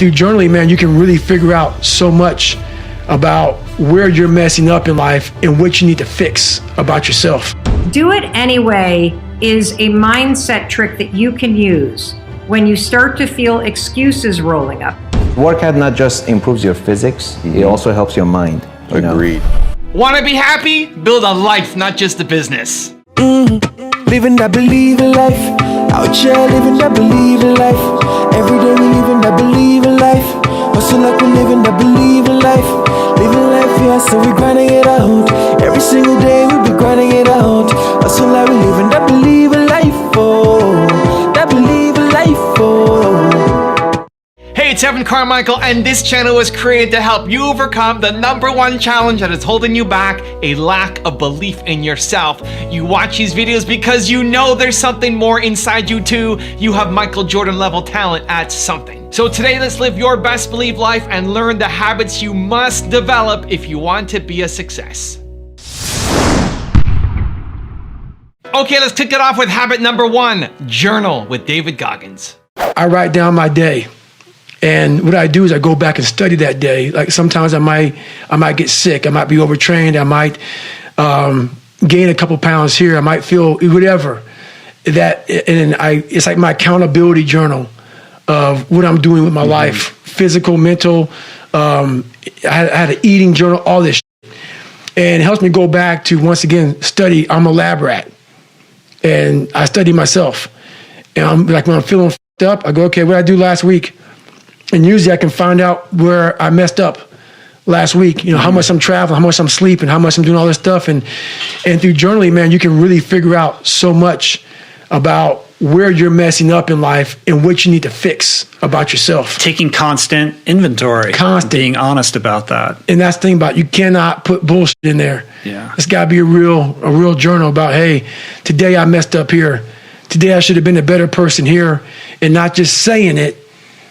through journaling, man, you can really figure out so much about where you're messing up in life and what you need to fix about yourself. Do it anyway is a mindset trick that you can use when you start to feel excuses rolling up. Workout not just improves your physics, it also helps your mind. Agreed. Want to be happy? Build a life, not just a business. Living that believing life. Out here living that believing life. Every day we living that believing life. Hustle like we living that believing life. Living life, yeah, so we grinding it out. Every single day we be grinding it out. Hustle like we living that believing life, oh. That believing life, oh. Hey, it's Evan Carmichael, and this channel was created to help you overcome the #1 challenge that is holding you back, a lack of belief in yourself. You watch these videos because you know there's something more inside you too. You have Michael Jordan level talent at something. So today, let's live your best belief life and learn the habits you must develop if you want to be a success. Okay, let's kick it off with habit #1, journal with David Goggins. I write down my day. And what I do is I go back and study that day. Like sometimes I might get sick. I might be overtrained. I might gain a couple pounds here. I might feel whatever. It's like my accountability journal of what I'm doing with my life, physical, mental. I had an eating journal, all this shit. And it helps me go back to, once again, study. I'm a lab rat. And I study myself. And I'm like, when I'm feeling f***ed up, I go, okay, what did I do last week? And usually I can find out where I messed up last week, how much I'm traveling, how much I'm sleeping, how much I'm doing all this stuff. And through journaling, man, you can really figure out so much about where you're messing up in life and what you need to fix about yourself. Taking constant inventory. Being honest about that. And that's the thing about it, you cannot put bullshit in there. Yeah. It's got to be a real journal about, hey, today I messed up here. Today I should have been a better person here, and not just saying it,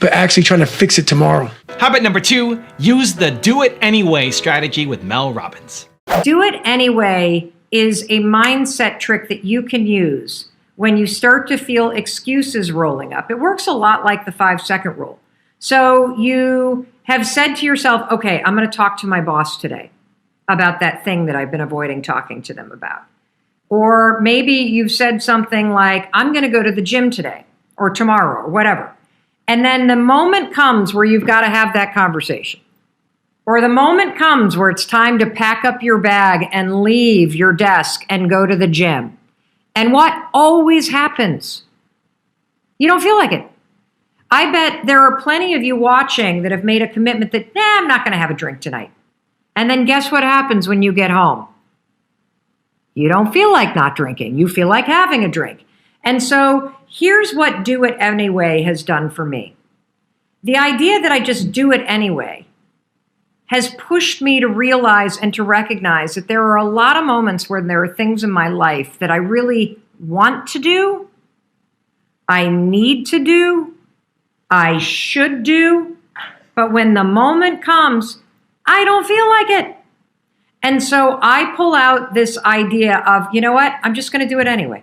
but actually trying to fix it tomorrow. Habit #2, use the do it anyway strategy with Mel Robbins. Do it anyway is a mindset trick that you can use when you start to feel excuses rolling up. It works a lot like the 5-second rule. So you have said to yourself, okay, I'm going to talk to my boss today about that thing that I've been avoiding talking to them about. Or maybe you've said something like, I'm going to go to the gym today or tomorrow or whatever. And then the moment comes where you've got to have that conversation. Or the moment comes where it's time to pack up your bag and leave your desk and go to the gym. And what always happens? You don't feel like it. I bet there are plenty of you watching that have made a commitment that, I'm not going to have a drink tonight. And then guess what happens when you get home? You don't feel like not drinking. You feel like having a drink. And so here's what do it anyway has done for me. The idea that I just do it anyway has pushed me to realize and to recognize that there are a lot of moments where there are things in my life that I really want to do, I need to do, I should do, but when the moment comes, I don't feel like it. And so I pull out this idea of, you know what, I'm just going to do it anyway.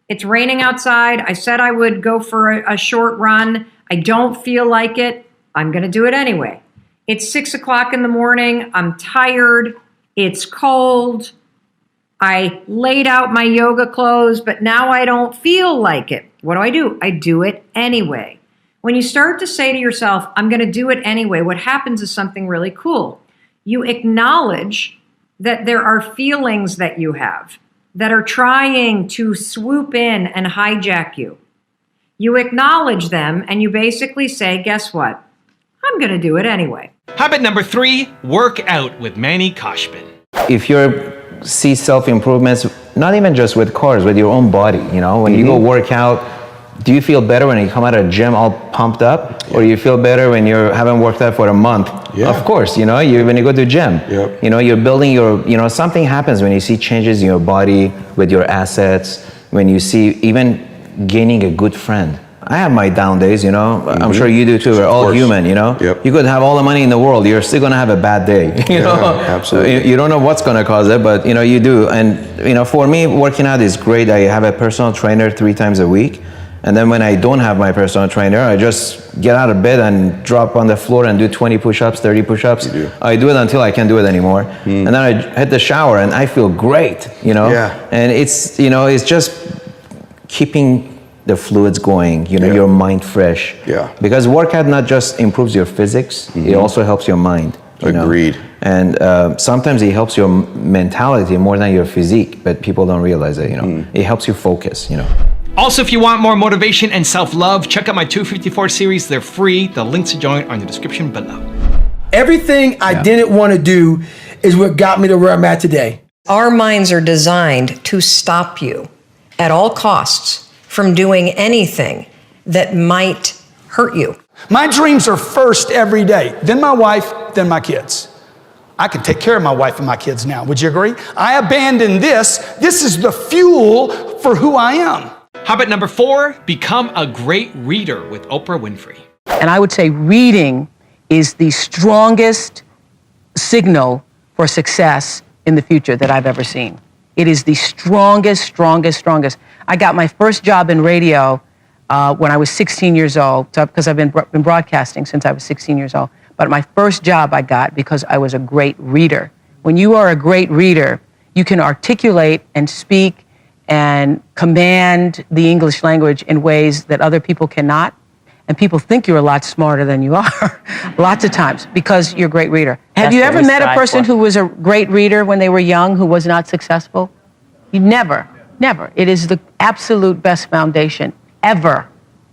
It's raining outside. I said I would go for a short run. I don't feel like it. I'm going to do it anyway. It's 6 o'clock in the morning. I'm tired. It's cold. I laid out my yoga clothes, but now I don't feel like it. What do? I do it anyway. When you start to say to yourself, I'm going to do it anyway, what happens is something really cool. You acknowledge that there are feelings that you have that are trying to swoop in and hijack you. You acknowledge them and you basically say, guess what? I'm going to do it anyway. Habit #3, work out with Manny Koshman. If you see self-improvements, not even just with cars, with your own body, when you go work out, do you feel better when you come out of the gym all pumped up? Or you feel better when you haven't worked out for a month? Yeah. Of course, when you go to the gym, you're building your, something happens when you see changes in your body with your assets, when you see even gaining a good friend. I have my down days, I'm sure you do too. We're all human, You could have all the money in the world, you're still gonna have a bad day, Absolutely. You don't know what's gonna cause it, but you do. And for me, working out is great. I have a personal trainer 3 times a week. And then when I don't have my personal trainer, I just get out of bed and drop on the floor and do 20 push-ups, 30 push-ups. I do it until I can't do it anymore. And then I hit the shower and I feel great, you know? And it's, you know, it's just keeping the fluids going, you know, your mind fresh. Because workout not just improves your physics, it also helps your mind. Agreed. And sometimes it helps your mentality more than your physique, but people don't realize it, you know. It helps you focus, you know. Also, if you want more motivation and self-love, check out my 254 series. They're free. The links to join are in the description below. Everything I didn't want to do is what got me to where I'm at today. Our minds are designed to stop you at all costs from doing anything that might hurt you. My dreams are first every day, then my wife, then my kids. I can take care of my wife and my kids now. Would you agree? I abandoned this. This is the fuel for who I am. Habit number 4, become a great reader with Oprah Winfrey. And I would say reading is the strongest signal for success in the future that I've ever seen. It is the strongest. I got my first job in radio when I was 16 years old, because I've been broadcasting since I was 16 years old. But my first job I got because I was a great reader. When you are a great reader, you can articulate and speak and command the English language in ways that other people cannot. And people think you're a lot smarter than you are, lots of times, because you're a great reader. Have you ever met a person who was a great reader when they were young who was not successful? You never. It is the absolute best foundation ever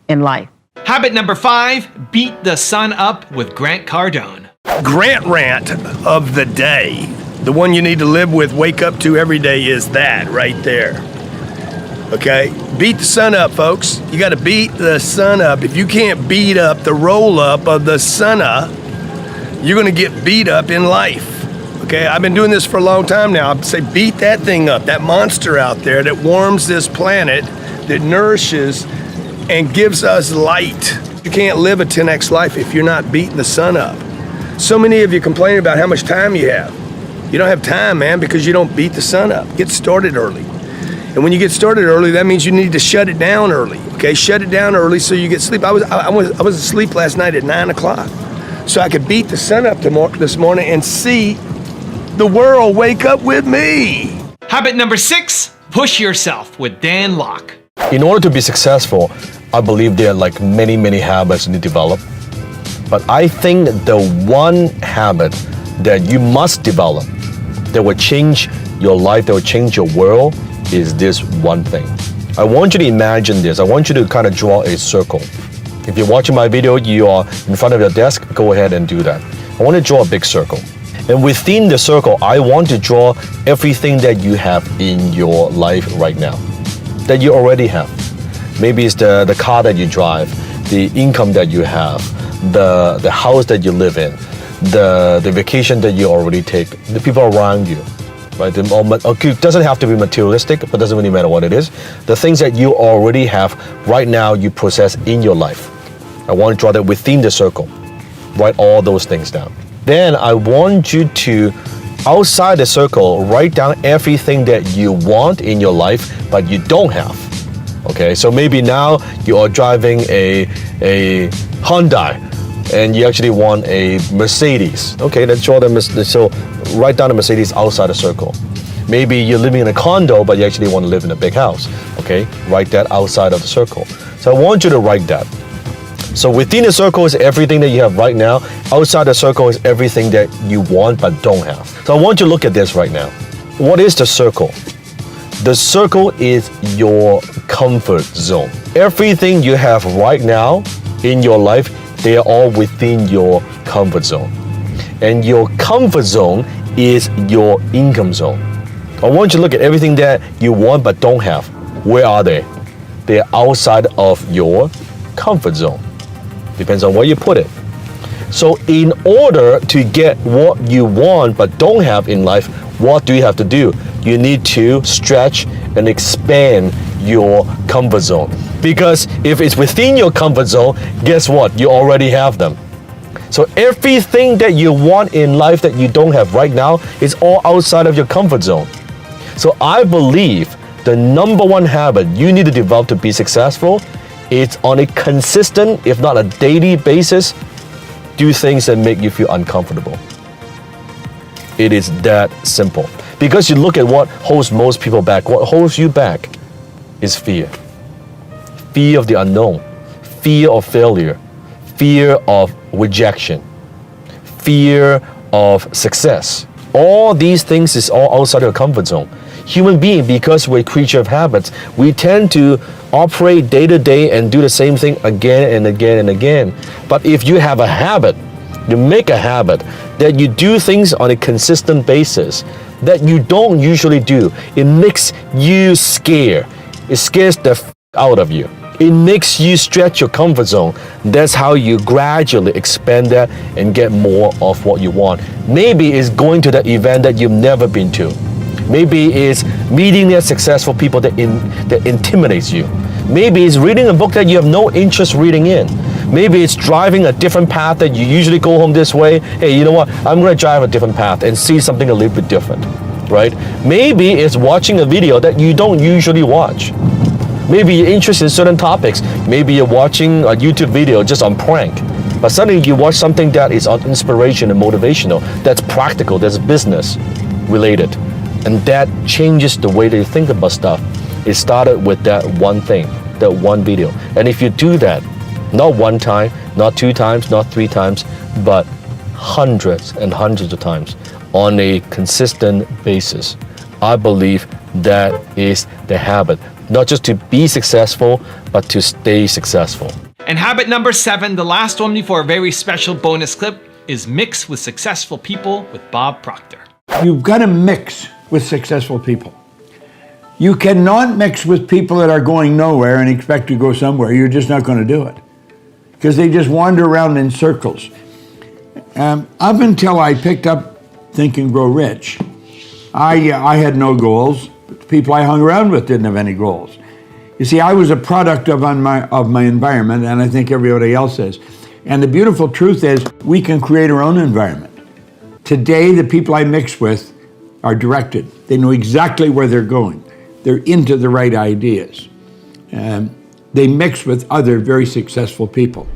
in life. Habit number 5, beat the sun up with Grant Cardone. Grant rant of the day, the one you need to live with, wake up to every day, is that right there. Okay, beat the sun up, folks. You got to beat the sun up. If you can't beat up the roll up of the sun up, you're going to get beat up in life. Okay, I've been doing this for a long time now. I say beat that thing up, that monster out there that warms this planet, that nourishes and gives us light. You can't live a 10x life if you're not beating the sun up. So many of you complain about how much time you have. You don't have time, man, because you don't beat the sun up. Get started early. And when you get started early, that means you need to shut it down early. Okay, shut it down early so you get sleep. I was asleep last night at 9 o'clock, so I could beat the sun up this morning and see the world wake up with me. Habit number 6, push yourself with Dan Locke. In order to be successful, I believe there are like many habits you need to develop. But I think the one habit that you must develop that will change your life, that will change your world, is this one thing. I want you to imagine this. I want you to kind of draw a circle. If you're watching my video, you are in front of your desk, go ahead and do that. I want to draw a big circle. And within the circle, I want to draw everything that you have in your life right now, that you already have. Maybe it's the car that you drive, the income that you have, the house that you live in, the vacation that you already take, the people around you. Right? It doesn't have to be materialistic, but doesn't really matter what it is. The things that you already have right now, you possess in your life. I want to draw that within the circle. Write all those things down. Then I want you to, outside the circle, write down everything that you want in your life, but you don't have. Okay, so maybe now you are driving a Hyundai, and you actually want a Mercedes. Okay, let's draw them. So write down a Mercedes outside the circle. Maybe you're living in a condo, but you actually want to live in a big house. Okay, write that outside of the circle. So I want you to write that. So within the circle is everything that you have right now. Outside the circle is everything that you want but don't have. So I want you to look at this right now. What is the circle? The circle is your comfort zone. Everything you have right now in your life, they are all within your comfort zone. And your comfort zone is your income zone. I want you to look at everything that you want but don't have. Where are they? They are outside of your comfort zone. Depends on where you put it. So in order to get what you want but don't have in life, what do you have to do? You need to stretch and expand your comfort zone. Because if it's within your comfort zone, guess what? You already have them. So everything that you want in life that you don't have right now is all outside of your comfort zone. So I believe the number one habit you need to develop to be successful It's on a consistent, if not a daily basis, do things that make you feel uncomfortable. It is that simple. Because you look at what holds most people back. What holds you back is fear. Fear of the unknown, fear of failure, fear of rejection, fear of success. All these things is all outside your comfort zone. Human being, because we're a creature of habits, we tend to operate day to day and do the same thing again and again and again. But if you have a habit, you make a habit that you do things on a consistent basis that you don't usually do, it makes you scared. It scares the out of you. It makes you stretch your comfort zone. That's how you gradually expand that and get more of what you want. Maybe it's going to that event that you've never been to. Maybe it's meeting the successful people that intimidates you. Maybe it's reading a book that you have no interest reading in. Maybe it's driving a different path that you usually go home this way. Hey, you know what? I'm going to drive a different path and see something a little bit different, right? Maybe it's watching a video that you don't usually watch. Maybe you're interested in certain topics. Maybe you're watching a YouTube video just on prank. But suddenly you watch something that is on inspiration and motivational, that's practical, that's business related. And that changes the way that you think about stuff. It started with that one thing, that one video. And if you do that, not one time, not two times, not three times, but hundreds and hundreds of times on a consistent basis, I believe that is the habit. Not just to be successful, but to stay successful. And habit number 7, the last one before a very special bonus clip, is mix with successful people with Bob Proctor. You've got to mix with successful people. You cannot mix with people that are going nowhere and expect to go somewhere. You're just not going to do it because they just wander around in circles. Up until I picked up Think and Grow Rich, I had no goals. But the people I hung around with didn't have any goals. You see, I was a product of my environment, and I think everybody else is. And the beautiful truth is we can create our own environment. Today, the people I mix with are directed. They know exactly where they're going. They're into the right ideas. They mix with other very successful people.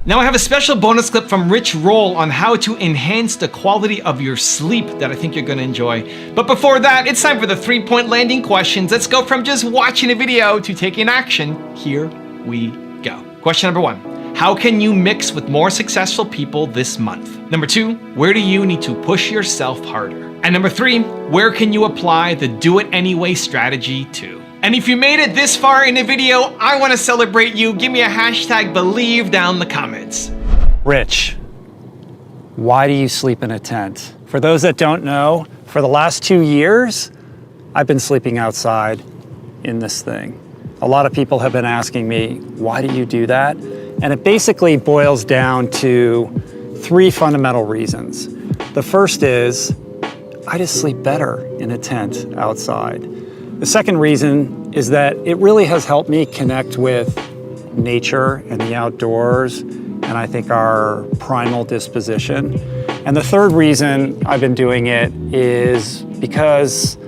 Now I have a special bonus clip from Rich Roll on how to enhance the quality of your sleep that I think you're gonna enjoy. But before that, it's time for the 3-point landing questions. Let's go from just watching a video to taking action. Here we go. Question number 1. How can you mix with more successful people this month? Number 2, where do you need to push yourself harder? And number 3, where can you apply the do it anyway strategy to? And if you made it this far in the video, I want to celebrate you. Give me a hashtag believe down in the comments. Rich, why do you sleep in a tent? For those that don't know, for the last 2 years, I've been sleeping outside in this thing. A lot of people have been asking me, why do you do that? And it basically boils down to 3 fundamental reasons. The first is, I just sleep better in a tent outside. The second reason is that it really has helped me connect with nature and the outdoors, and I think our primal disposition. And the third reason I've been doing it is because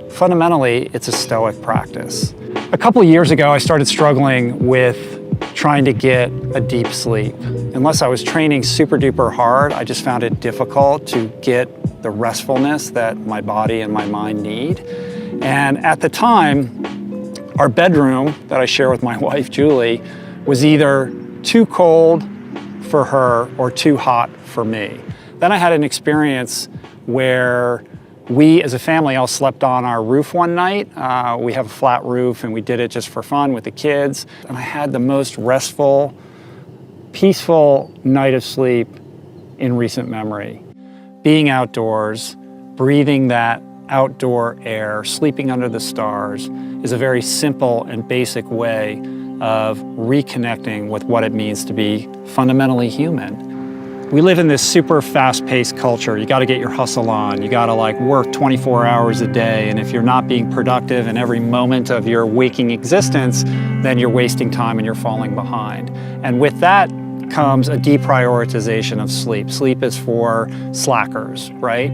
fundamentally it's a stoic practice. A couple of years ago, I started struggling with trying to get a deep sleep. Unless I was training super duper hard, I just found it difficult to get the restfulness that my body and my mind need. And at the time, our bedroom that I share with my wife, Julie, was either too cold for her or too hot for me. Then I had an experience where we as a family all slept on our roof one night. We have a flat roof and we did it just for fun with the kids. And I had the most restful, peaceful night of sleep in recent memory. Being outdoors, breathing that outdoor air, sleeping under the stars is a very simple and basic way of reconnecting with what it means to be fundamentally human. We live in this super fast-paced culture. You gotta get your hustle on. You gotta work 24 hours a day, and if you're not being productive in every moment of your waking existence, then you're wasting time and you're falling behind. And with that comes a deprioritization of sleep. Sleep is for slackers, right?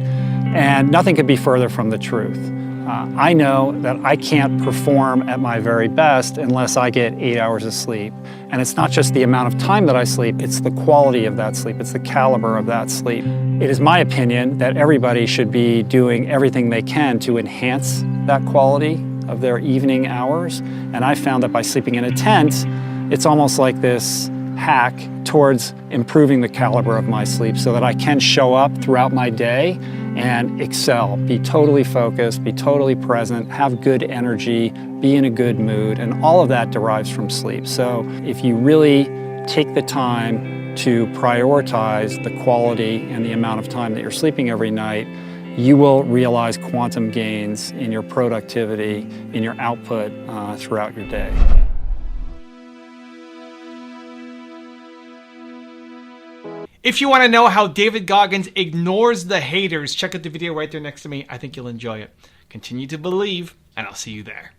And nothing could be further from the truth. I know that I can't perform at my very best unless I get 8 hours of sleep. And it's not just the amount of time that I sleep, it's the quality of that sleep, it's the caliber of that sleep. It is my opinion that everybody should be doing everything they can to enhance that quality of their evening hours. And I found that by sleeping in a tent, it's almost like this hack towards improving the caliber of my sleep so that I can show up throughout my day and excel, be totally focused, be totally present, have good energy, be in a good mood, and all of that derives from sleep. So if you really take the time to prioritize the quality and the amount of time that you're sleeping every night, you will realize quantum gains in your productivity, in your output throughout your day. If you want to know how David Goggins ignores the haters, check out the video right there next to me. I think you'll enjoy it. Continue to believe, and I'll see you there.